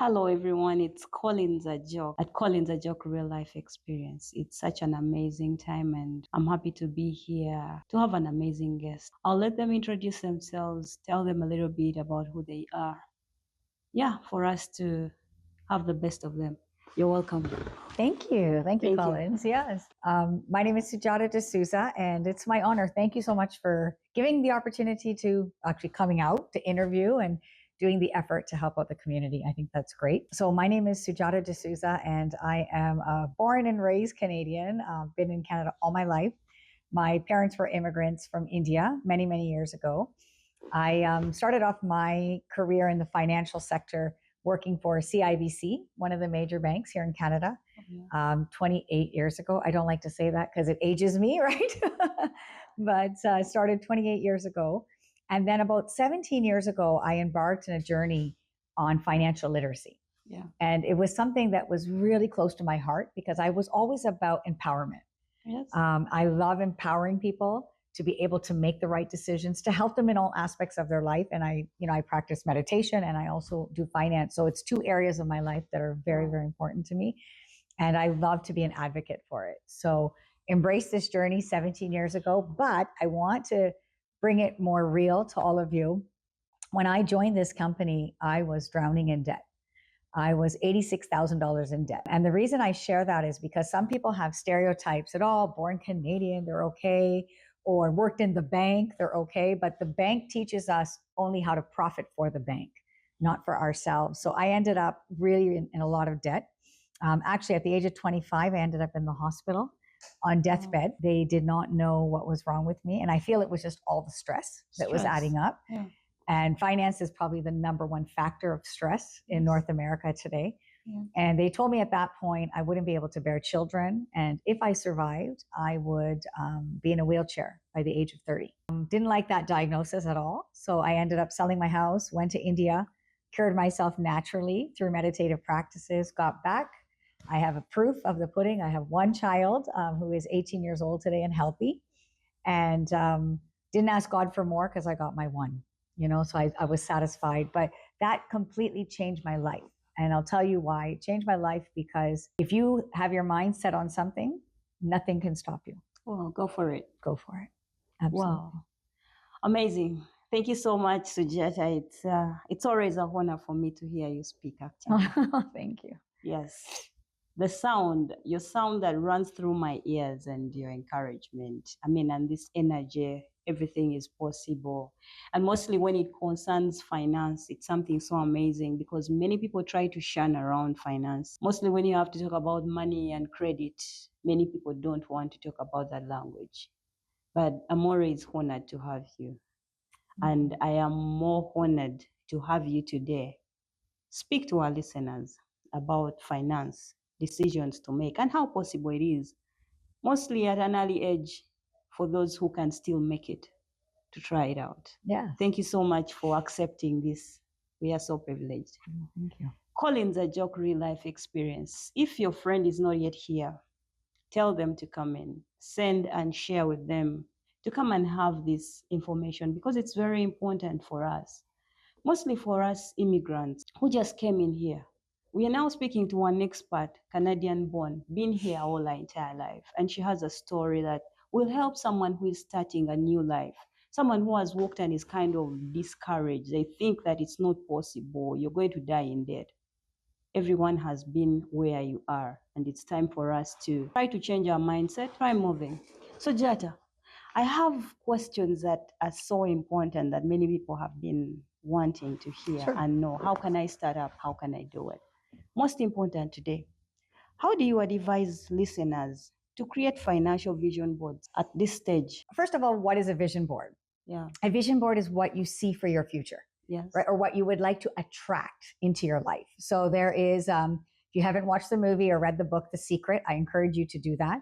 Hello, everyone. It's Collins a Joke at Collins a Joke Real Life Experience. It's such an amazing time, and I'm happy to be here to have an amazing guest. I'll let them introduce themselves, tell them a little bit about who they are. Yeah, for us to have the best of them. You're welcome. Thank you. Thank you, Thank you. Collins. Yes. My name is Sujata D'Souza, and it's my honor. Thank you so much for giving the opportunity to actually coming out to interview and doing the effort to help out the community. I think that's great. So my name is Sujata D'Souza, and I am a born and raised Canadian. Been in Canada all my life. My parents were immigrants from India many, many years ago. I started off my career in the financial sector working for CIBC, one of the major banks here in Canada, 28 years ago. I don't like to say that because it ages me, right? But I started 28 years ago. And then about 17 years ago, I embarked on a journey on financial literacy. Yeah. And it was something that was really close to my heart because I was always about empowerment. Yes. I love empowering people to be able to make the right decisions, to help them in all aspects of their life. And I practice meditation and I also do finance. So it's two areas of my life that are very, very important to me. And I love to be an advocate for it. So embrace this journey 17 years ago, but I want to bring it more real to all of you. When I joined this company, I was drowning in debt. I was $86,000 in debt. And the reason I share that is because some people have stereotypes at all, born Canadian, they're okay, or worked in the bank, they're okay. But the bank teaches us only how to profit for the bank, not for ourselves. So I ended up really in a lot of debt. Actually, at the age of 25, I ended up in the hospital on deathbed. They did not know what was wrong with me. And I feel it was just all the stress that was adding up. Yeah. And finance is probably the number one factor of stress in North America today. Yeah. And they told me at that point I wouldn't be able to bear children. And if I survived, I would be in a wheelchair by the age of 30. Didn't like that diagnosis at all. So I ended up selling my house, went to India, cured myself naturally through meditative practices, got back. I have a proof of the pudding. I have one child who is 18 years old today and healthy. And didn't ask God for more because I got my one. So I was satisfied, but that completely changed my life. And I'll tell you why. It changed my life because if you have your mind set on something, nothing can stop you. Well, go for it. Go for it. Absolutely. Wow. Amazing. Thank you so much, Sujata. It's always a honor for me to hear you speak, actually. Thank you. Yes. Your sound that runs through my ears and your encouragement. And this energy, everything is possible. And mostly when it concerns finance, it's something so amazing because many people try to shun around finance. Mostly when you have to talk about money and credit, many people don't want to talk about that language. But I'm always honored to have you. And I am more honored to have you today. Speak to our listeners about finance, decisions to make, and how possible it is, mostly at an early age, for those who can still make it, to try it out. Yeah. Thank you so much for accepting this. We are so privileged. Thank you. Collins a Joke Real Life Experience. If your friend is not yet here, tell them to come in. Send and share with them to come and have this information because it's very important for us. Mostly for us immigrants who just came in here. We are now speaking to an expert, Canadian born, been here all her entire life. And she has a story that will help someone who is starting a new life, someone who has walked and is kind of discouraged. They think that it's not possible, you're going to die in debt. Everyone has been where you are, and it's time for us to try to change our mindset, try moving. So Jata, I have questions that are so important that many people have been wanting to hear and know. How can I start up? How can I do it? Most important today, how do you advise listeners to create financial vision boards at this stage? First of all, what is a vision board? Yeah. A vision board is what you see for your future. Yes. Right? Or what you would like to attract into your life. So there is, if you haven't watched the movie or read the book, The Secret, I encourage you to do that.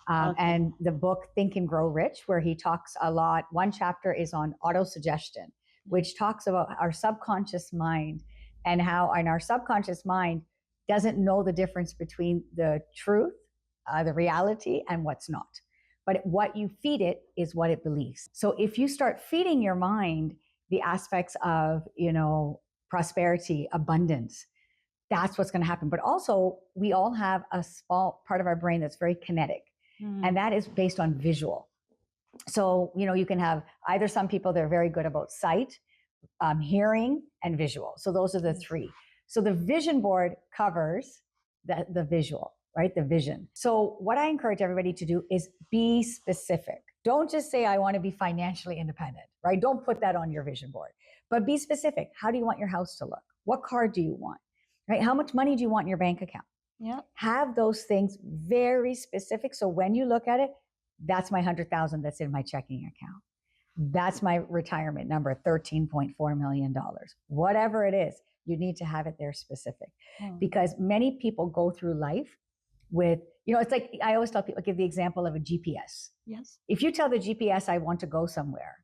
And the book, Think and Grow Rich, where he talks a lot. One chapter is on autosuggestion, which talks about our subconscious mind and how in our subconscious mind doesn't know the difference between the truth, the reality, and what's not. But what you feed it is what it believes. So if you start feeding your mind the aspects of, prosperity, abundance, that's what's going to happen. But also, we all have a small part of our brain that's very kinetic, and that is based on visual. So, you can have either some people, they're very good about sight, hearing, and visual. So those are the three. So the vision board covers the visual, right? The vision. So what I encourage everybody to do is be specific. Don't just say, I want to be financially independent, right? Don't put that on your vision board, but be specific. How do you want your house to look? What car do you want, right? How much money do you want in your bank account? Yeah. Have those things very specific. So when you look at it, that's my 100,000 that's in my checking account. That's my retirement number, $13.4 million. Whatever it is, you need to have it there specific. Because many people go through life with, it's like, I always tell people, give the example of a GPS. Yes. If you tell the GPS, I want to go somewhere,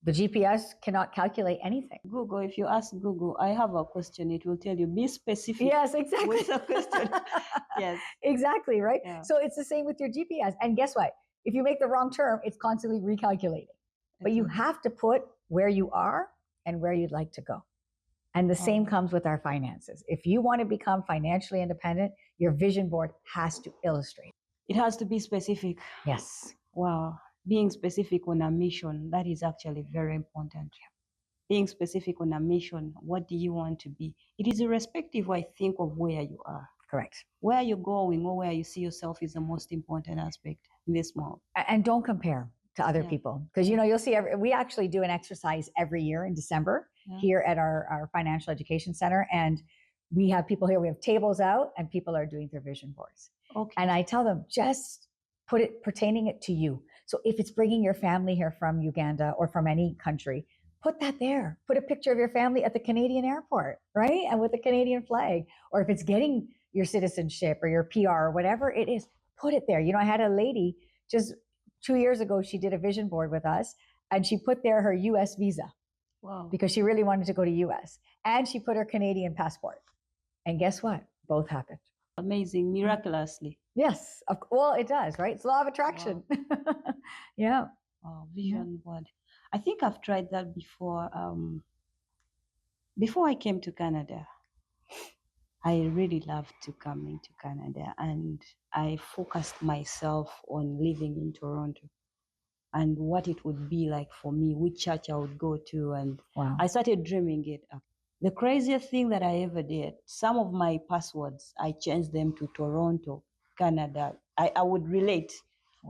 the GPS cannot calculate anything. Google, if you ask Google, I have a question, it will tell you, be specific. Yes, exactly. With the question. Yes. Exactly, right? Yeah. So it's the same with your GPS. And guess what? If you make the wrong turn, it's constantly recalculating. But you have to put where you are and where you'd like to go. And the same comes with our finances. If you want to become financially independent, your vision board has to illustrate. It has to be specific. Yes. Wow. Being specific on a mission, that is actually very important. Being specific on a mission, what do you want to be? It is irrespective, I think, of where you are. Correct. Where you're going or where you see yourself is the most important aspect in this world. And don't compare to other people. Because, you'll see, we actually do an exercise every year in December here at our financial education center. And we have people here, we have tables out and people are doing their vision boards. Okay. And I tell them, just pertaining it to you. So if it's bringing your family here from Uganda or from any country, put that there. Put a picture of your family at the Canadian airport, right? And with the Canadian flag. Or if it's getting your citizenship or your PR or whatever it is, put it there. I had a lady just 2 years ago, she did a vision board with us and she put there her US visa. Wow. Because she really wanted to go to US. And she put her Canadian passport. And guess what? Both happened. Amazing, miraculously. Yes. Well, it does, right? It's law of attraction. Wow. Yeah. Oh, vision board. I think I've tried that before. Before I came to Canada, I really loved to come into Canada, and I focused myself on living in Toronto and what it would be like for me, which church I would go to. And I started dreaming it up. The craziest thing that I ever did, some of my passwords, I changed them to Toronto, Canada. I would relate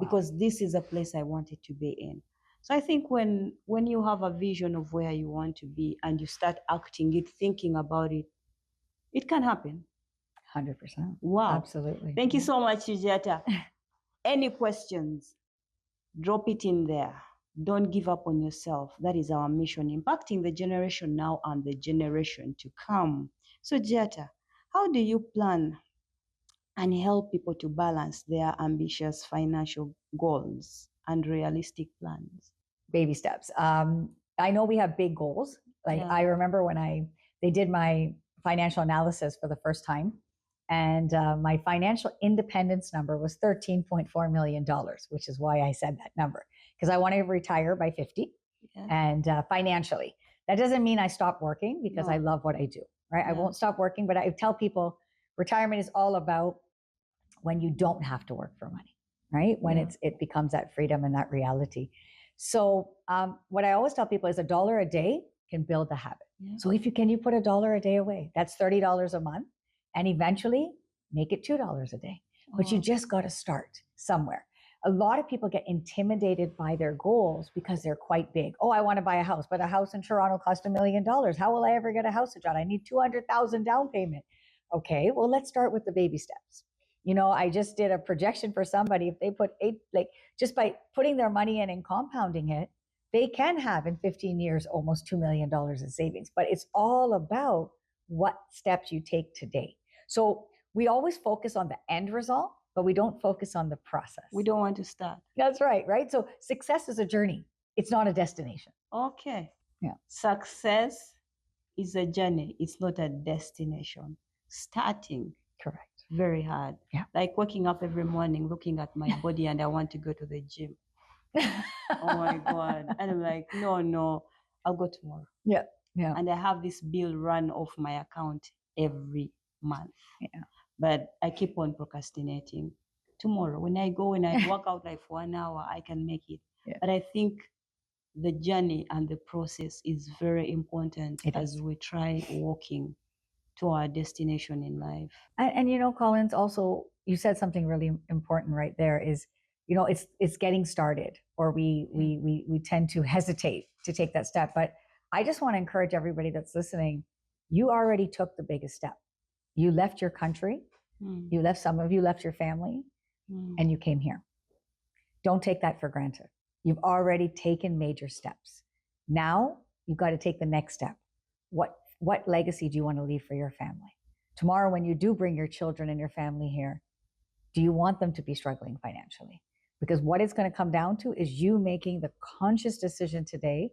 because this is a place I wanted to be in. So I think when you have a vision of where you want to be and you start acting it, thinking about it, it can happen. 100%. Wow. Absolutely. Thank you so much, Sujata. Any questions? Drop it in there. Don't give up on yourself. That is our mission, impacting the generation now and the generation to come. So, Jata, how do you plan and help people to balance their ambitious financial goals and realistic plans? Baby steps. I know we have big goals. I remember when they did my financial analysis for the first time, and my financial independence number was $13.4 million, which is why I said that number, because I want to retire by 50 and financially. That doesn't mean I stop working because I love what I do, right? I won't stop working, but I tell people retirement is all about when you don't have to work for money, right? When it becomes that freedom and that reality. So what I always tell people is $1 a day can build the habit. So if you put $1 a day away, that's $30 a month. And eventually make it $2 a day. But you just got to start somewhere. A lot of people get intimidated by their goals because they're quite big. Oh, I want to buy a house, but a house in Toronto costs $1 million. How will I ever get a house in Toronto? I need $200,000 down payment. Okay, well, let's start with the baby steps. I just did a projection for somebody. If they put just by putting their money in and compounding it, they can have in 15 years almost $2 million in savings. But it's all about what steps you take today. So we always focus on the end result, but we don't focus on the process. We don't want to start. That's right, right? So success is a journey. It's not a destination. Okay. Yeah. Success is a journey. It's not a destination. Starting. Correct. Very hard. Yeah. Like waking up every morning, looking at my body and I want to go to the gym. Oh my God. And I'm like, no, I'll go tomorrow. Yeah. Yeah. And I have this bill run off my account every month. Yeah. But I keep on procrastinating. Tomorrow, when I go and I work out like for 1 hour, I can make it. Yeah. But I think the journey and the process is very important It as is. we try walking to our destination in life. And you know, Collins, also you said something really important right there is, you know, it's getting started, or we tend to hesitate to take that step. But I just want to encourage everybody that's listening, you already took the biggest step. You left your country, you left, some of you left your family, and you came here. Don't take that for granted. You've already taken major steps. Now you've got to take the next step. What legacy do you want to leave for your family? Tomorrow, when you do bring your children and your family here, do you want them to be struggling financially? Because what it's going to come down to is you making the conscious decision today.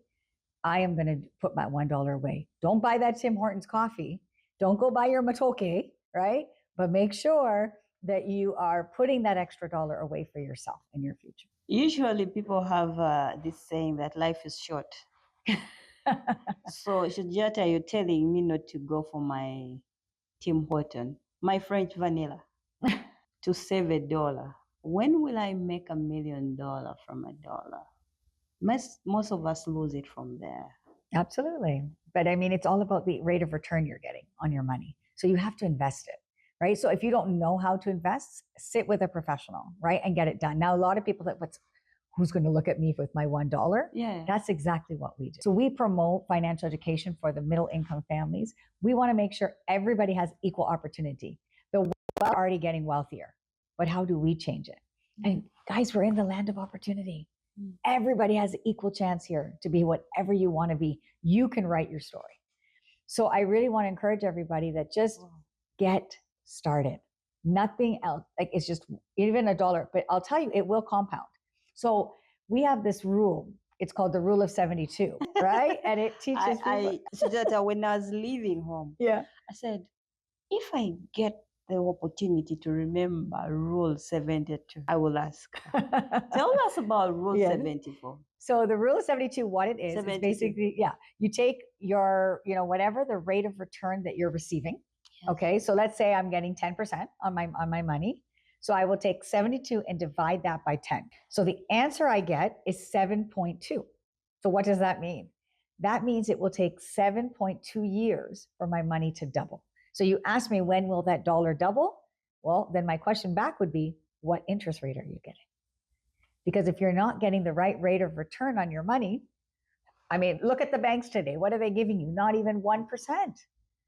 I am going to put my $1 away. Don't buy that Tim Hortons coffee. Don't go buy your matoke, right? But make sure that you are putting that extra dollar away for yourself in your future. Usually people have this saying that life is short. So, Shujata, you're telling me not to go for my Tim Horton, my French vanilla, to save $1. When will I make $1 million from $1? Most of us lose it from there. Absolutely. But I mean, it's all about the rate of return you're getting on your money. So you have to invest it, right? So if you don't know how to invest, sit with a professional, right? And get it done. Now, a lot of people that, who's going to look at me with my $1? Yeah. That's exactly what we do. So we promote financial education for the middle income families. We want to make sure everybody has equal opportunity. The wealth are already getting wealthier, but how do we change it? And guys, we're in the land of opportunity. Everybody has an equal chance here to be whatever you want to be. You can write your story. So I really want to encourage everybody that just get started. Nothing else. Like, it's just even $1, but I'll tell you, it will compound. So we have this rule. It's called the rule of 72, right? And it teaches Sujata, when I was leaving home, yeah, I said, if I get the opportunity to remember rule 72, I will ask. Tell us about rule 74. So the rule of 72, what it is 72. basically, you take your, whatever the rate of return that you're receiving. Yes. Okay. So let's say I'm getting 10% on my money. So I will take 72 and divide that by 10. So the answer I get is 7.2. So what does that mean? That means it will take 7.2 years for my money to double. So you ask me, when will that dollar double? Well, then my question back would be, what interest rate are you getting? Because if you're not getting the right rate of return on your money, I mean, look at the banks today. What are they giving you? Not even 1%.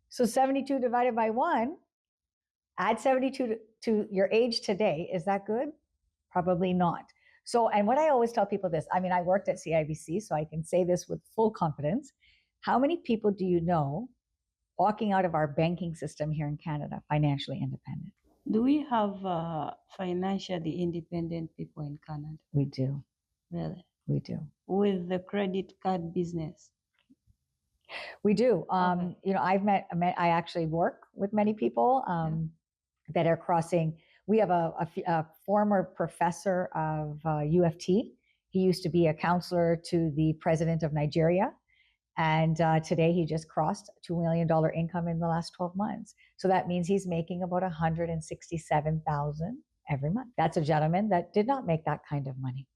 So 72 divided by 1, add 72 to your age today. Is that good? Probably not. So, and what I always tell people this, I mean, I worked at CIBC, so I can say this with full confidence. How many people do you know walking out of our banking system here in Canada financially independent? Do we have financially independent people in Canada? We do. Really? We do. With the credit card business? We do. Okay. I actually work with many people that are crossing. We have a former professor of UFT. He used to be a counselor to the president of Nigeria. And today he just crossed $2 million income in the last 12 months. So that means he's making about $167,000 every month. That's a gentleman that did not make that kind of money.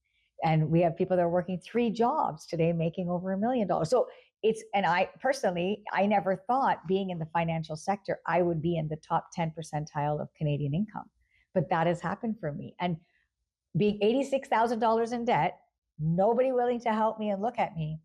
And we have people that are working 3 jobs today making over $1 million. So and I personally, I never thought, being in the financial sector, I would be in the top 10 percentile of Canadian income. But that has happened for me. And being $86,000 in debt, nobody willing to help me and look at me,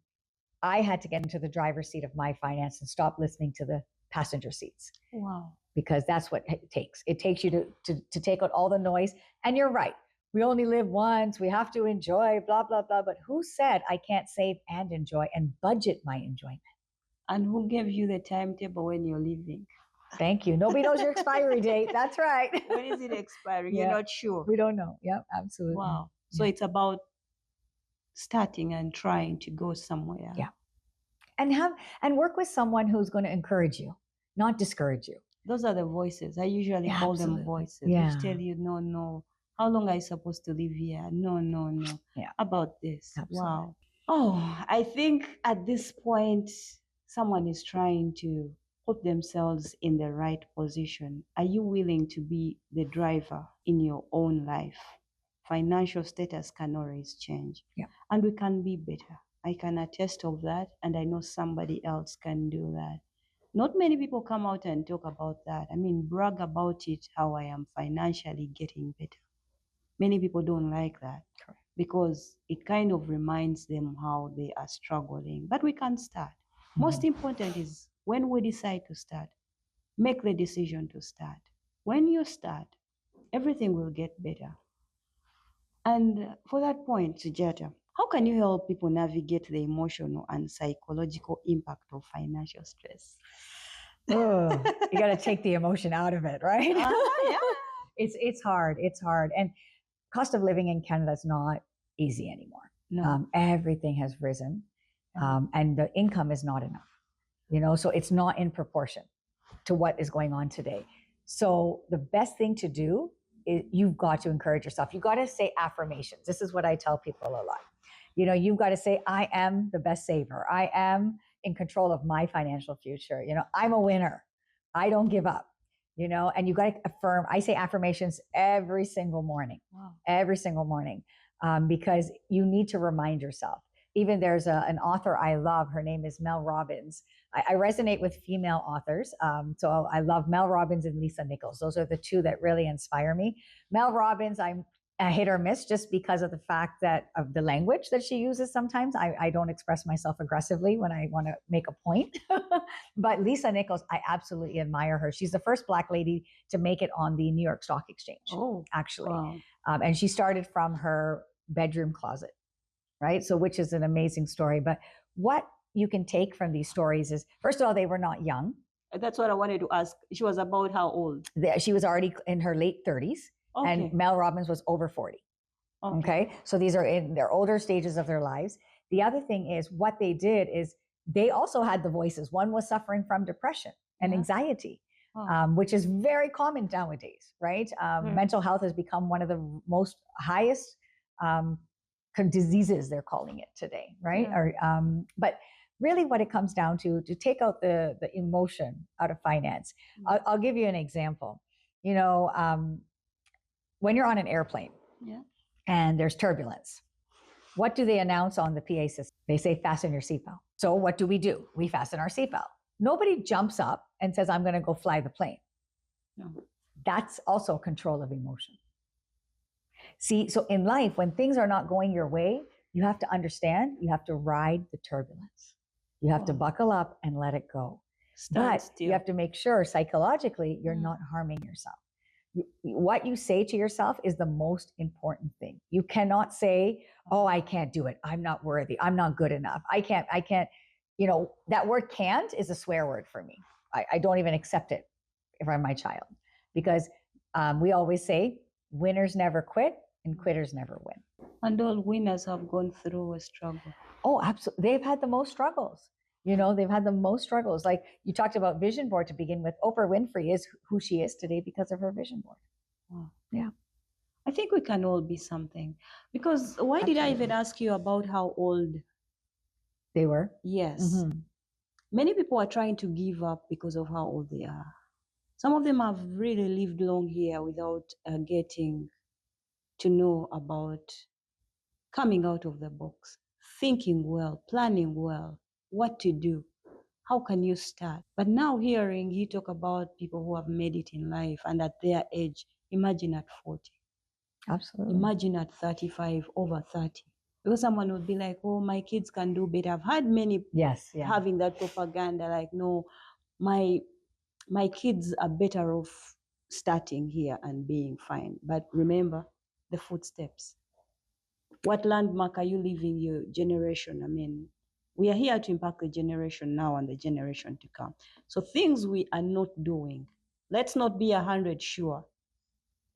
I had to get into the driver's seat of my finance and stop listening to the passenger seats. Wow. Because that's what it takes. It takes you to take out all the noise. And you're right. We only live once. We have to enjoy, blah, blah, blah. But who said I can't save and enjoy and budget my enjoyment? And who gave you the timetable when you're leaving? Thank you. Nobody knows your expiry date. That's right. When is it expiring? Yeah. You're not sure. We don't know. Yep, absolutely. Wow. So it's about starting and trying to go somewhere. Yeah. And work with someone who's going to encourage you, not discourage you. Those are the voices. I usually call them voices. Which tell you, no. How long are you supposed to live here? No. Yeah. About this. Absolutely. Wow. Oh, I think at this point, someone is trying to put themselves in the right position. Are you willing to be the driver in your own life? Financial status can always change. Yeah. And we can be better. I can attest of that, and I know somebody else can do that. Not many people come out and talk about that. I mean, brag about it, how I am financially getting better. Many people don't like that. Correct. Because it kind of reminds them how they are struggling. But we can start. Most important is when we decide to start, make the decision to start. When you start, everything will get better. And for that point, Sujata, how can you help people navigate the emotional and psychological impact of financial stress? Oh, you got to take the emotion out of it, right? Yeah. It's hard. It's hard. And cost of living in Canada is not easy anymore. No. Everything has risen, and the income is not enough. So it's not in proportion to what is going on today. So the best thing to do is you've got to encourage yourself. You've got to say affirmations. This is what I tell people a lot. You've got to say, I am the best saver. I am in control of my financial future. I'm a winner. I don't give up. And you got to affirm. I say affirmations every single morning. Wow. Every single morning, because you need to remind yourself. Even there's an author I love. Her name is Mel Robbins. I resonate with female authors. So I love Mel Robbins and Lisa Nichols. Those are the two that really inspire me. Mel Robbins, I'm a hit or miss just because of the fact that of the language that she uses sometimes. I don't express myself aggressively when I want to make a point. But Lisa Nichols, I absolutely admire her. She's the first Black lady to make it on the New York Stock Exchange, actually. Wow. And she started from her bedroom closet, right? So, which is an amazing story. But what you can take from these stories is, first of all, they were not young. That's what I wanted to ask. She was about how old? She was already in her late 30s. Okay. And Mel Robbins was over 40. Okay. So these are in their older stages of their lives. The other thing is what they did is they also had the voices. One was suffering from depression and anxiety, which is very common nowadays, right? Mental health has become one of the most highest diseases, they're calling it today, right? But really what it comes down to take out the emotion out of finance. I'll give you an example. When you're on an airplane and there's turbulence, what do they announce on the PA system? They say, fasten your seatbelt. So what do? We fasten our seatbelt. Nobody jumps up and says, I'm going to go fly the plane. No. That's also control of emotion. See, so in life, when things are not going your way, you have to understand, you have to ride the turbulence. You have to buckle up and let it go. But you have to make sure psychologically you're not harming yourself. What you say to yourself is the most important thing. You cannot say, oh, I can't do it. I'm not worthy. I'm not good enough. I can't, that word can't is a swear word for me. I don't even accept it if I'm my child, because we always say winners never quit and quitters never win. And all winners have gone through a struggle. Oh, absolutely. They've had the most struggles. They've had the most struggles. Like you talked about vision board to begin with. Oprah Winfrey is who she is today because of her vision board. Wow. Yeah. I think we can all be something. Because why did I even ask you about how old they were? Yes. Mm-hmm. Many people are trying to give up because of how old they are. Some of them have really lived long here without getting to know about coming out of the box, thinking well, planning well, what to do. How can you start? But now hearing you talk about people who have made it in life and at their age, imagine at 40. Absolutely. Imagine at 35, over 30. Because someone would be like, oh, my kids can do better. I've had many having that propaganda, like, no, my kids are better off starting here and being fine. But remember the footsteps. What landmark are you leaving your generation? I mean, we are here to impact the generation now and the generation to come. So things we are not doing, let's not be 100% sure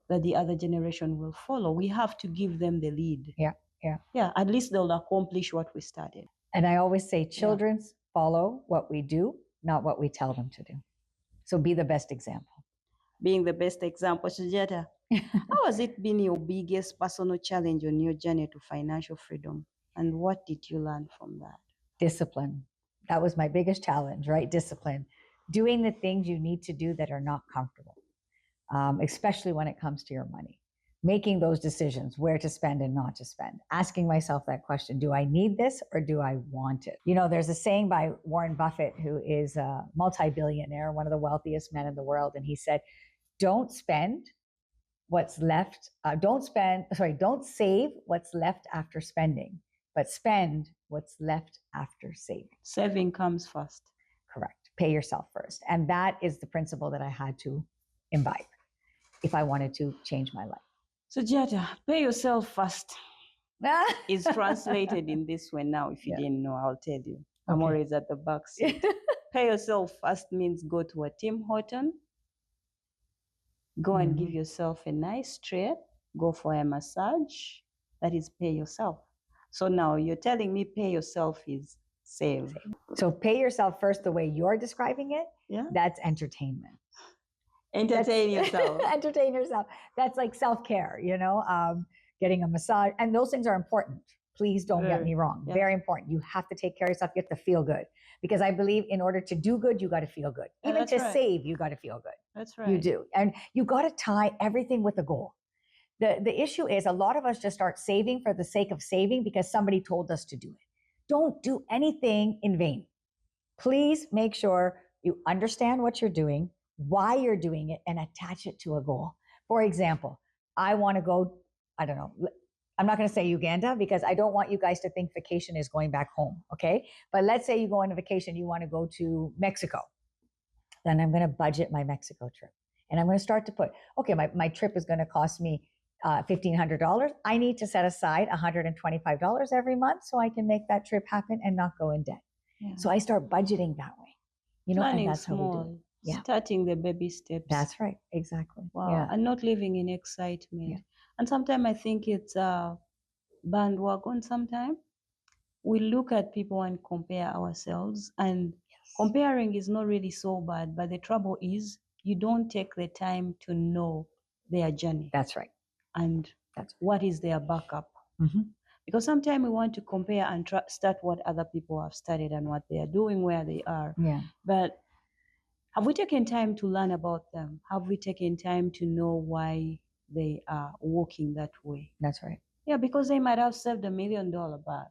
that the other generation will follow. We have to give them the lead. Yeah, at least they'll accomplish what we started. And I always say children follow what we do, not what we tell them to do. So be the best example. Being the best example. Sujata, how has it been your biggest personal challenge on your journey to financial freedom? And what did you learn from that? Discipline. That was my biggest challenge, right? Discipline. doing the things you need to do that are not comfortable, especially when it comes to your money. Making those decisions, where to spend and not to spend. Asking myself that question, do I need this or do I want it? You know, there's a saying by Warren Buffett, who is a multi-billionaire, one of the wealthiest men in the world. And he said, don't spend what's left. Don't save what's left after spending, but spend what's left after saving. Saving comes first. Correct. Pay yourself first. And that is the principle that I had to imbibe if I wanted to change my life. So Giada, pay yourself first is translated in this way now. If you didn't know, I'll tell you. I'm always at the back seat. Pay yourself first means go to a Tim Horton, go and give yourself a nice treat, go for a massage. That is pay yourself. So now you're telling me pay yourself is save. So pay yourself first the way you're describing it. Yeah. That's entertainment. Entertain yourself. Entertain yourself. That's like self-care, you know, getting a massage. And those things are important. Please don't get me wrong. Yeah. Very important. You have to take care of yourself. You have to feel good. Because I believe in order to do good, you got to feel good. Even to save, you got to feel good. That's right. You do. And you got to tie everything with a goal. The issue is a lot of us just start saving for the sake of saving because somebody told us to do it. Don't do anything in vain. Please make sure you understand what you're doing, why you're doing it, and attach it to a goal. For example, I want to go, I don't know, I'm not going to say Uganda because I don't want you guys to think vacation is going back home, okay? But let's say you go on a vacation, you want to go to Mexico. Then I'm going to budget my Mexico trip. And I'm going to start to put, okay, my trip is going to cost me $1,500. I need to set aside $125 every month so I can make that trip happen and not go in debt. Yeah. So I start budgeting that way. You know, planning and that's small, how we do it. Yeah. Starting the baby steps. That's right. Exactly. Wow. Yeah. And not living in excitement. Yeah. And sometimes I think it's a bandwagon sometimes. We look at people and compare ourselves, and comparing is not really so bad, but the trouble is you don't take the time to know their journey. That's right. And what is their backup. Mm-hmm. Because sometimes we want to compare and start what other people have started and what they are doing, where they are. Yeah. But have we taken time to learn about them? Have we taken time to know why they are walking that way? That's right. Yeah, because they might have saved $1 million back.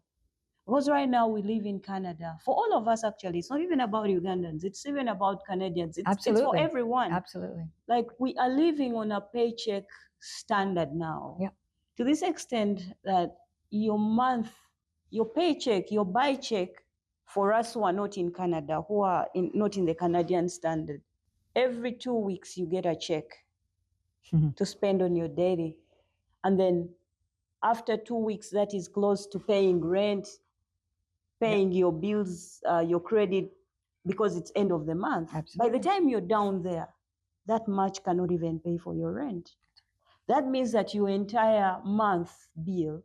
Because right now we live in Canada. For all of us, actually, it's not even about Ugandans. It's even about Canadians. It's for everyone. Absolutely. Like we are living on a paycheck standard now. Yeah. To this extent that your month, your paycheck, your buy check, for us who are not in Canada, who are not in the Canadian standard, every 2 weeks you get a check to spend on your daily. And then after 2 weeks, that is close to paying rent, paying your bills, your credit, because it's end of the month. Absolutely. By the time you're down there, that much cannot even pay for your rent. That means that your entire month bill,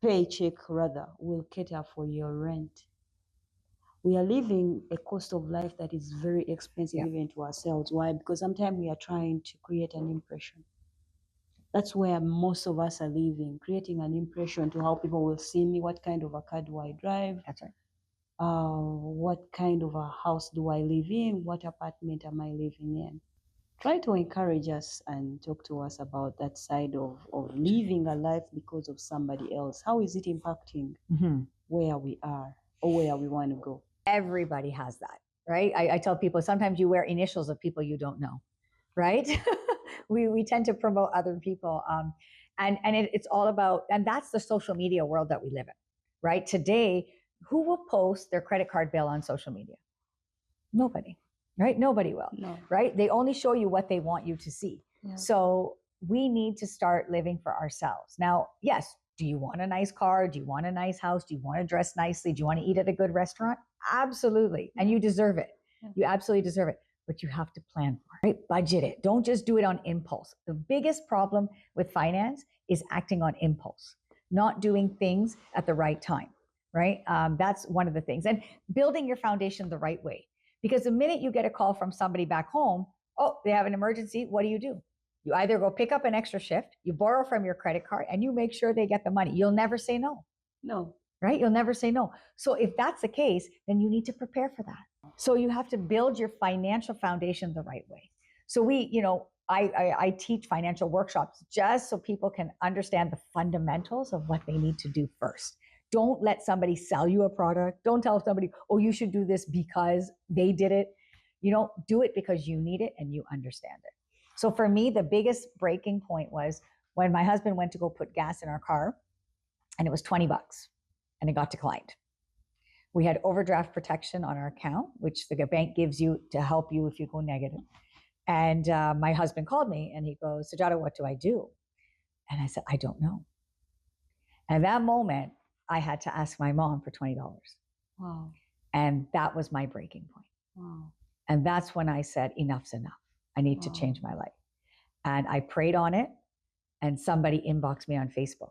paycheck rather, will cater for your rent. We are living a cost of life that is very expensive even to ourselves. Why? Because sometimes we are trying to create an impression. That's where most of us are living, creating an impression to how people will see me. What kind of a car do I drive? That's right. What kind of a house do I live in? What apartment am I living in? Try to encourage us and talk to us about that side of living a life because of somebody else. How is it impacting where we are or where we want to go? Everybody has that, right? I tell people sometimes you wear initials of people you don't know, right? we tend to promote other people. And it's all about, and that's the social media world that we live in, right? Today, who will post their credit card bill on social media? Nobody, right? Nobody will, right? They only show you what they want you to see. Yeah. So we need to start living for ourselves. Now, yes, do you want a nice car? Do you want a nice house? Do you want to dress nicely? Do you want to eat at a good restaurant? Absolutely. And you deserve it. Yeah. You absolutely deserve it. But you have to plan for it, right? Budget it. Don't just do it on impulse. The biggest problem with finance is acting on impulse, not doing things at the right time, right? That's one of the things. And building your foundation the right way. Because the minute you get a call from somebody back home, oh, they have an emergency, what do? You either go pick up an extra shift, you borrow from your credit card, and you make sure they get the money. You'll never say no. No. Right? You'll never say no. So if that's the case, then you need to prepare for that. So you have to build your financial foundation the right way. So I teach financial workshops just so people can understand the fundamentals of what they need to do first. Don't let somebody sell you a product. Don't tell somebody, oh, you should do this because they did it. Do it because you need it and you understand it. So for me, the biggest breaking point was when my husband went to go put gas in our car, and it was $20 and it got declined. We had overdraft protection on our account, which the bank gives you to help you if you go negative. And my husband called me and he goes, Sujata, what do I do? And I said, I don't know. And at that moment, I had to ask my mom for $20. Wow. And that was my breaking point. Wow. And that's when I said, enough's enough. I need to change my life. And I prayed on it, and somebody inboxed me on Facebook.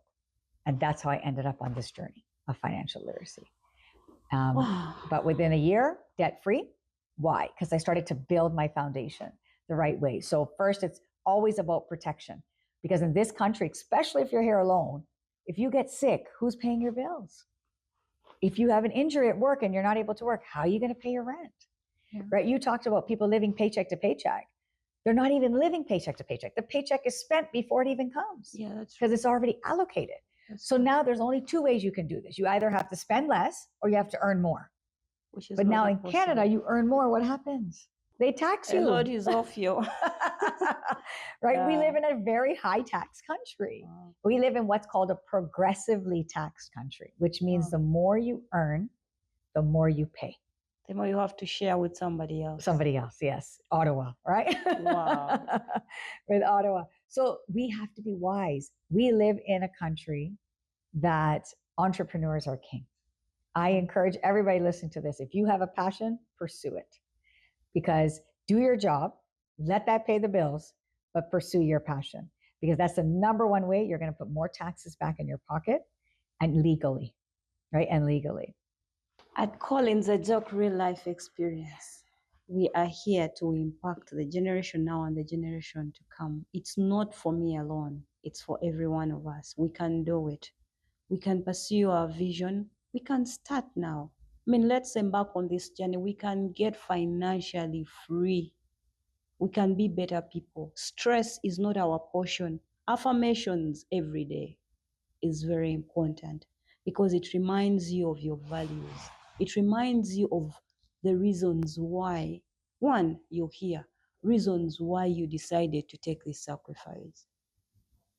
And that's how I ended up on this journey of financial literacy. But within a year, debt-free. Why? Because I started to build my foundation the right way. So first, it's always about protection. Because in this country, especially if you're here alone, if you get sick, who's paying your bills? If you have an injury at work and you're not able to work, how are you going to pay your rent? Yeah. Right? You talked about people living paycheck to paycheck. They're not even living paycheck to paycheck. The paycheck is spent before it even comes. Yeah, that's because it's already allocated. So now there's only two ways you can do this. You either have to spend less or you have to earn more. But now in Canada, you earn more. What happens? They tax you. A lot is off you. Right? We live in a very high tax country. Wow. We live in what's called a progressively taxed country, which means the more you earn, the more you pay. The more you have to share with somebody else. Somebody else, yes. Ottawa, right? Wow. With Ottawa. So we have to be wise. We live in a country that entrepreneurs are king. I encourage everybody listening to this. If you have a passion, pursue it. Because do your job, let that pay the bills, but pursue your passion. Because that's the number one way you're going to put more taxes back in your pocket, and legally, right? And legally. At Collins a Joke Real Life Experience, we are here to impact the generation now and the generation to come. It's not for me alone. It's for every one of us. We can do it. We can pursue our vision. We can start now. I mean, let's embark on this journey. We can get financially free. We can be better people. Stress is not our portion. Affirmations every day is very important because it reminds you of your values. It reminds you of the reasons why, one, you're here, reasons why you decided to take this sacrifice.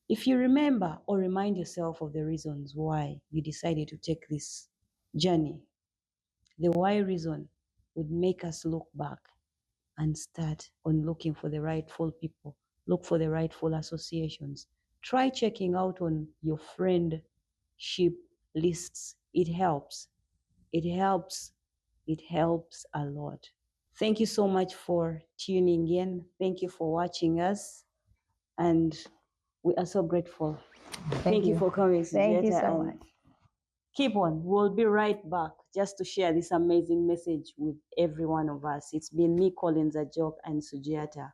If you remember or remind yourself of the reasons why you decided to take this journey, the why reason would make us look back and start on looking for the rightful people, look for the rightful associations. Try checking out on your friendship lists. It helps. It helps. It helps a lot. Thank you so much for tuning in. Thank you for watching us. And we are so grateful. Thank you for coming, Sujata. Thank you so much. Keep on. We'll be right back just to share this amazing message with every one of us. It's been me, Collins a Joke, and Sujata.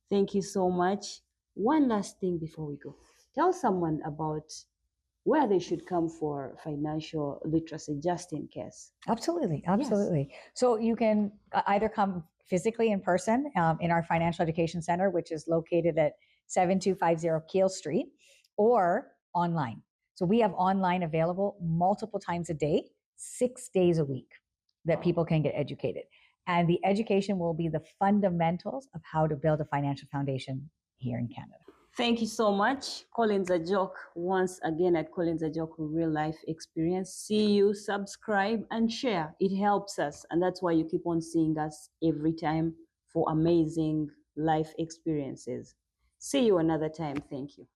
Thank you so much. One last thing before we go. Tell someone about where they should come for financial literacy, just in case. Absolutely. Absolutely. Yes. So you can either come physically in person in our financial education center, which is located at 7250 Keel Street, or online. So we have online available multiple times a day, 6 days a week, that people can get educated. And the education will be the fundamentals of how to build a financial foundation here in Canada. Thank you so much. Collins a Joke, once again at Collins a Joke Real Life Experience. See you, subscribe, and share. It helps us. And that's why you keep on seeing us every time for amazing life experiences. See you another time. Thank you.